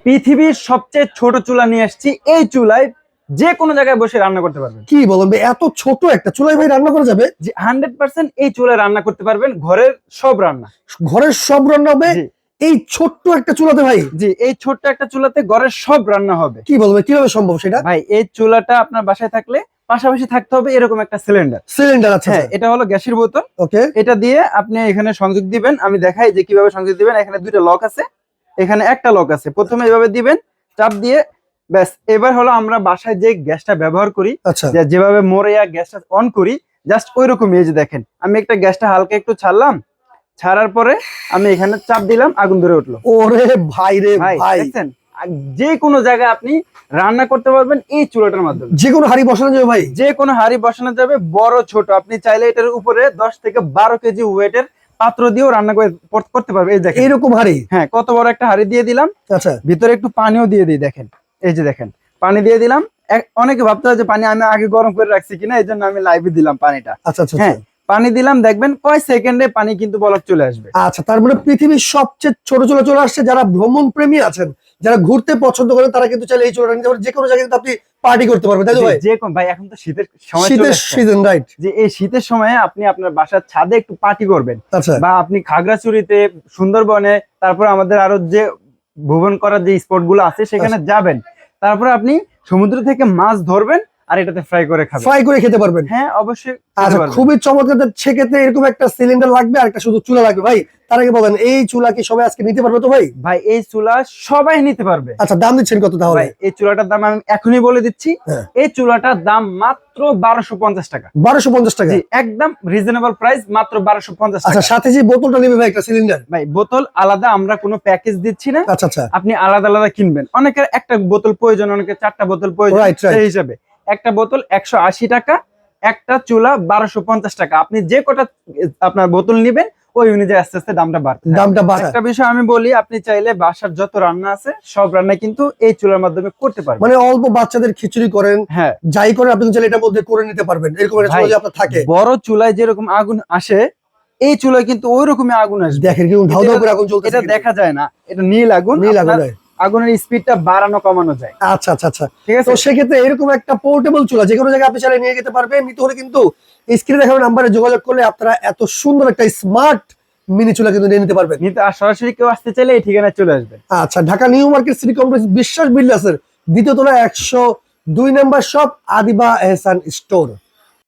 পৃথিবীর সবচেয়ে ছোট চুলা নিয়ে আসছি। এই চুলায় যে কোনো জায়গায় বসে রান্না করতে পারবেন। কি বলেন ভাই, এত ছোট একটা চুলায় ভাই রান্না করা যাবে? যে 100% এই চুলায় রান্না করতে পারবেন, ঘরের সব রান্না। ঘরের সব রান্না হবে জি এই ছোট্ট একটা চুলাতে ভাই? জি, এই ছোট্ট একটা চুলাতে ঘরের সব রান্না হবে। কি বলবে, কিভাবে সম্ভব সেটা? ভাই এই চুলাটা আপনার বাসায় থাকলে পাশাপাশি থাকতে হবে এরকম একটা সিলিন্ডার। সিলিন্ডার? আচ্ছা হ্যাঁ, এটা হলো গ্যাসের বোতল। ওকে। এটা দিয়ে আপনি এখানে সংযোগ দিবেন। আমি দেখাই যে কিভাবে সংযোগ দিবেন। এখানে দুইটা লক আছে, এখানে একটা লক আছে। প্রথমে এইভাবে দিবেন, চাপ দিয়ে ব্যাস। এবার হলো আমরা বাসায় যে গ্যাসটা ব্যবহার করি, আচ্ছা যেভাবে মোড়িয়া গ্যাসটা অন করি, জাস্ট ওই রকমই। এই যে দেখেন, আমি একটা গ্যাসটা হালকা একটু ছাড়লাম, ছাড়ার পরে আমি এখানে চাপ দিলাম, আগুন ধরে উঠলো। ওরে ভাই রে ভাই ভাই, দেখছেন, যে কোনো জায়গায় আপনি রান্না করতে পারবেন এই চুলাটার মাধ্যমে। যে কোনো হাড়ি বসানো যাবে ভাই? যে কোনো হাঁড়ি বসানো যাবে, বড় ছোট। আপনি চাইলে এটার উপরে 10 থেকে 12 কেজি ওয়েটের পাত্র দিয়েও রান্না করতে পারবে। এই দেখেন এইরকম হাড়ি? হ্যাঁ, কত বড় একটা হাঁড়ি দিয়ে দিলাম। আচ্ছা, ভিতরে একটু পানিও দিয়ে দিই। দেখেন, এই যে দেখেন, পানি দিয়ে দিলাম। অনেকে ভাবতে হয় যে পানি আমি আগে গরম করে রাখছি কিনা, এই জন্য আমি লাইভে দিলাম পানিটা। আচ্ছা আচ্ছা হ্যাঁ, পানি দিলাম, দেখবেন কয় সেকেন্ডে পানি কিন্তু বলক চলে আসবে। আচ্ছা। তার মানে পৃথিবীর সবচেয়ে ছোট চুলা চলে আসছে। যারা ভ্রমণ প্রেমী আছেন, যারা ঘুরতে পছন্দ করেন, তারা কিন্তু চাইলে এই চুলাটা নিতে পারেন। যে কোনো জায়গায় কিন্তু আপনি পার্টি করতে পারবেন, তাই তো ভাই? যে কোন ভাই, এখন তো শীতের সময় চলে শীতের আসছে। Season, right? যে এই শীতের সময়ে আপনি আপনার বাসার ছাদে একটু পার্টি করবেন, আচ্ছা বা আপনি খাগড়াছড়িতে, সুন্দরবনে, তারপর আমাদের আরো যে ভ্রমণ করার যে স্পট গুলো আছে সেখানে যাবেন। তারপর আপনি সমুদ্র থেকে মাছ ধরবেন আর এটাতে ফ্রাই করে খাবেন। ফ্রাই করে খেতে পারবেন? হ্যাঁ, অবশ্যই খেতে আচ্ছা, পারবেন। খুবই চমৎকার। সেক্ষেত্রে এরকম একটা সিলিন্ডার লাগবে আর একটা শুধু চুলা লাগবে ভাই। তার আগে বলেন, এই চুলা কি সবাই আজকে নিতে পারবে তো ভাই? ভাই এই চুলা সবাই নিতে পারবে। আচ্ছা, দাম দিচ্ছেন কত তাহলে? ভাই এই চুলাটার দাম আমি এখনই বলে দিচ্ছি। হ্যাঁ। এই চুলাটার দাম মাত্র 1250 টাকা। 1250 টাকা? জি, একদম রিজনেবল প্রাইস, মাত্র 1250 আচ্ছা, টাকা। সাথে যে বোতলটা নেবে ভাই, একটা সিলিন্ডার? ভাই বোতল আলাদা, আমরা কোনো প্যাকেজ দিচ্ছি না। আচ্ছা আচ্ছা, আপনি আলাদা আলাদা কিনবেন। অনেকের একটা বোতল প্রয়োজন, অনেকের 4টা বোতল প্রয়োজন। Right, right. সেই হিসাবে একটা বোতল 180 টাকা, একটা চুলা 1250 টাকা। আপনি যে কটা আপনার বোতল নেবেন ওই অনুযায়ী আস্তে আস্তে দামটা বাড়বে। দামটা বাড়া। একটা বিষয় আমি বলি, আপনি চাইলে বাসার যত রান্না আছে সব রান্না কিন্তু এই চুলার মাধ্যমে করতে পারবেন। মানে অল্প বাচ্চাদের খিচুড়ি করেন, হ্যাঁ, যাই করেন, আপনি চাইলে এটার মধ্যে করে নিতে পারবেন। এরকম একটা চুলা যদি আপনার থাকে, বড় চুলায় যেরকম আগুন আসে এই চুলায় কিন্তু ওই রকমই আগুন আসবে। দেখেন কিরকম ধাউ ধাউ করে আগুন জ্বলতেছে। এটা দেখা যায় না, এটা নীল আগুন। নীল আগুন, আপনার আগুনের স্পিডটা বাড়ানো কমানো যায়। আচ্ছা আচ্ছা আচ্ছা, ঠিক আছে। তো সেক্ষেত্রে এরকম একটা পোর্টেবল চুলা যে কোনো জায়গায় আপনি চাইলে নিয়ে যেতে পারবেন। নিতে হলে কিন্তু স্ক্রিনে দেখানো নাম্বারে যোগাযোগ করলে আপনারা এত সুন্দর একটা স্মার্ট মিনি চুলা কিন্তু নিয়ে নিতে পারবেন। নিতে আর সরাসরি কেউ আসতে চাইলে এই ঠিকানায় চলে আসবে। আচ্ছা, Dhaka new market city complex বিশ্বাস বিল্ডার্সের দ্বিতীয় তলা 102 নম্বর শপ, আদিবা এহসান স্টোর।